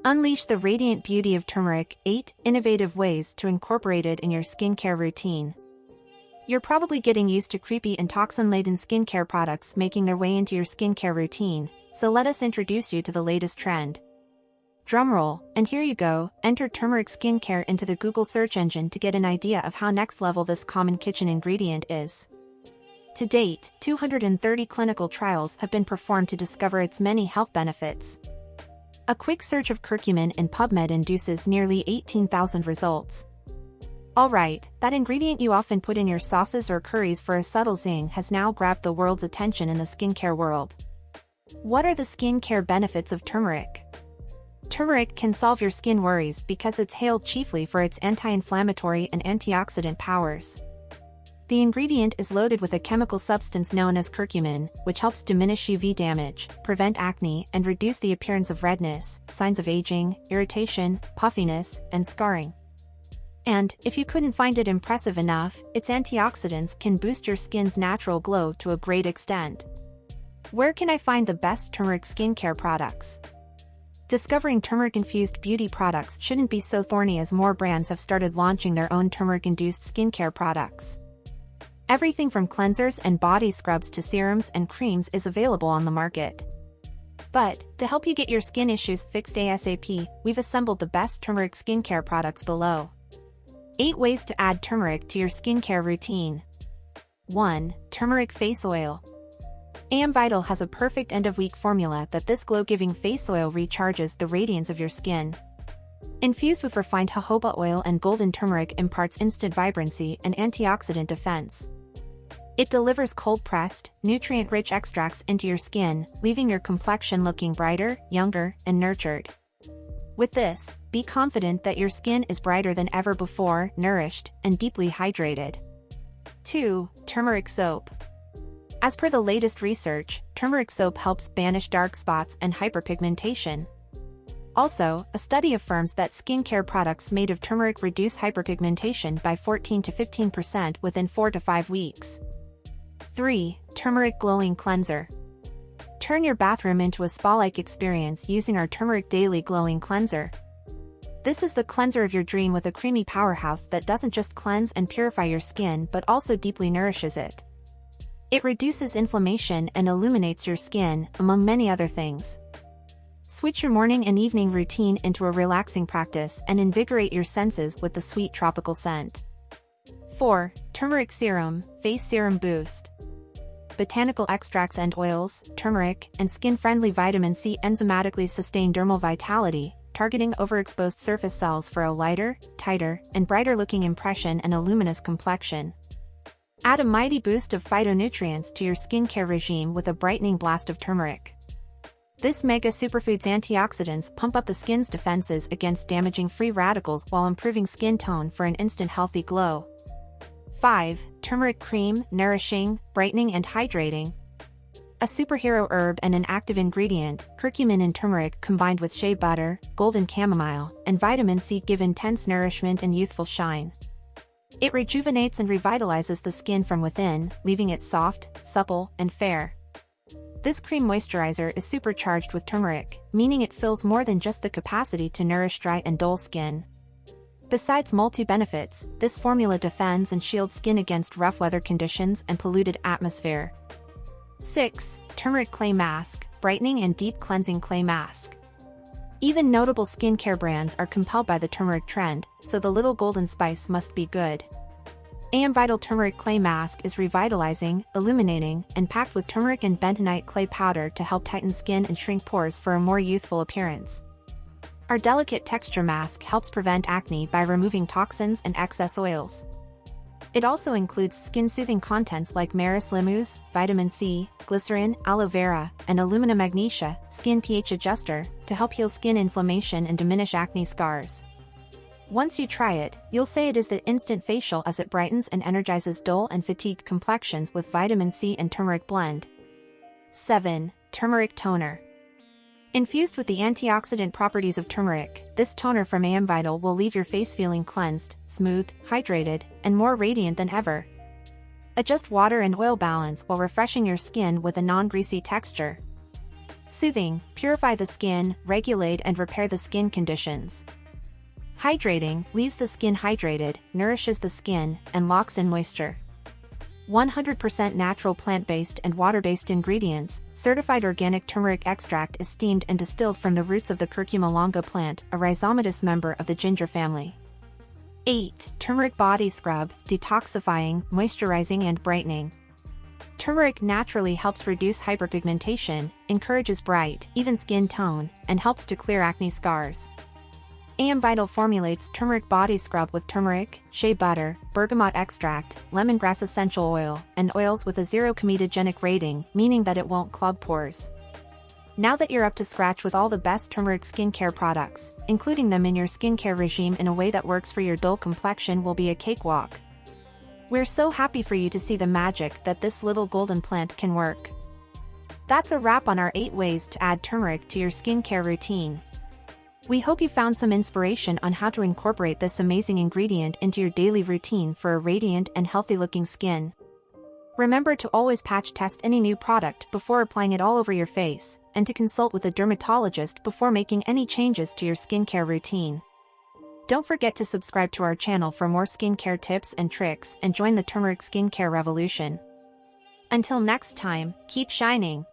Unleash the radiant beauty of turmeric, 8 innovative ways to incorporate it in your skincare routine. You're probably getting used to creepy and toxin-laden skincare products making their way into your skincare routine, so let us introduce you to the latest trend. Drumroll, and here you go, enter turmeric skincare into the Google search engine to get an idea of how next level this common kitchen ingredient is. To date, 230 clinical trials have been performed to discover its many health benefits. A quick search of curcumin in PubMed induces nearly 18,000 results. Alright, that ingredient you often put in your sauces or curries for a subtle zing has now grabbed the world's attention in the skincare world. What are the skincare benefits of turmeric? Turmeric can solve your skin worries because it's hailed chiefly for its anti-inflammatory and antioxidant powers. The ingredient is loaded with a chemical substance known as curcumin, which helps diminish UV damage, prevent acne, and reduce the appearance of redness, signs of aging, irritation, puffiness, and scarring. And, if you couldn't find it impressive enough, its antioxidants can boost your skin's natural glow to a great extent. Where can I find the best turmeric skincare products? Discovering turmeric-infused beauty products shouldn't be so thorny as more brands have started launching their own turmeric-induced skincare products. Everything from cleansers and body scrubs to serums and creams is available on the market. But, to help you get your skin issues fixed ASAP, we've assembled the best turmeric skincare products below. 8 ways to add turmeric to your skincare routine. 1. Turmeric Face Oil. AM Vital has a perfect end-of-week formula that this glow-giving face oil recharges the radiance of your skin. Infused with refined jojoba oil and golden turmeric imparts instant vibrancy and antioxidant defense. It delivers cold-pressed, nutrient-rich extracts into your skin, leaving your complexion looking brighter, younger, and nurtured. With this, be confident that your skin is brighter than ever before, nourished, and deeply hydrated. 2. Turmeric Soap. As per the latest research, turmeric soap helps banish dark spots and hyperpigmentation. Also, a study affirms that skincare products made of turmeric reduce hyperpigmentation by 14 to 15% within 4 to 5 weeks. 3. Turmeric Glowing Cleanser. Turn your bathroom into a spa-like experience using our Turmeric Daily Glowing Cleanser. This is the cleanser of your dream with a creamy powerhouse that doesn't just cleanse and purify your skin but also deeply nourishes it. It reduces inflammation and illuminates your skin, among many other things. Switch your morning and evening routine into a relaxing practice and invigorate your senses with the sweet tropical scent. 4. Turmeric Serum, Face Serum Boost. Botanical extracts and oils, turmeric, and skin-friendly vitamin C enzymatically sustain dermal vitality, targeting overexposed surface cells for a lighter, tighter, and brighter-looking impression and a luminous complexion. Add a mighty boost of phytonutrients to your skincare regime with a brightening blast of turmeric. This mega superfood's antioxidants pump up the skin's defenses against damaging free radicals while improving skin tone for an instant healthy glow. 5. Turmeric Cream, nourishing, brightening and hydrating. A superhero herb and an active ingredient, curcumin and turmeric combined with shea butter, golden chamomile, and vitamin C give intense nourishment and youthful shine. It rejuvenates and revitalizes the skin from within, leaving it soft, supple, and fair. This cream moisturizer is supercharged with turmeric, meaning it fills more than just the capacity to nourish dry and dull skin. Besides multi-benefits, this formula defends and shields skin against rough weather conditions and polluted atmosphere. 6. Turmeric Clay Mask, brightening and deep cleansing clay mask. Even notable skincare brands are compelled by the turmeric trend, so the little golden spice must be good. AM Vital Turmeric Clay Mask is revitalizing, illuminating, and packed with turmeric and bentonite clay powder to help tighten skin and shrink pores for a more youthful appearance. Our delicate texture mask helps prevent acne by removing toxins and excess oils. It also includes skin-soothing contents like Maris limus, vitamin C, glycerin, aloe vera, and alumina magnesia, skin pH adjuster, to help heal skin inflammation and diminish acne scars. Once you try it, you'll say it is the instant facial as it brightens and energizes dull and fatigued complexions with vitamin C and turmeric blend. 7. Turmeric Toner. Infused with the antioxidant properties of turmeric, this toner from AM Vital will leave your face feeling cleansed, smooth, hydrated, and more radiant than ever. Adjust water and oil balance while refreshing your skin with a non-greasy texture. Soothing, purify the skin, regulate and repair the skin conditions. Hydrating, leaves the skin hydrated, nourishes the skin, and locks in moisture. 100% natural plant-based and water-based ingredients, certified organic turmeric extract is steamed and distilled from the roots of the Curcuma longa plant, a rhizomatous member of the ginger family. 8. Turmeric body scrub, detoxifying, moisturizing and brightening. Turmeric naturally helps reduce hyperpigmentation, encourages bright, even skin tone, and helps to clear acne scars. AM Vital formulates turmeric body scrub with turmeric, shea butter, bergamot extract, lemongrass essential oil, and oils with a 0 comedogenic rating, meaning that it won't clog pores. Now that you're up to scratch with all the best turmeric skincare products, including them in your skincare regime in a way that works for your dull complexion will be a cakewalk. We're so happy for you to see the magic that this little golden plant can work. That's a wrap on our 8 ways to add turmeric to your skincare routine. We hope you found some inspiration on how to incorporate this amazing ingredient into your daily routine for a radiant and healthy-looking skin. Remember to always patch test any new product before applying it all over your face, and to consult with a dermatologist before making any changes to your skincare routine. Don't forget to subscribe to our channel for more skincare tips and tricks and join the turmeric skincare revolution. Until next time, keep shining.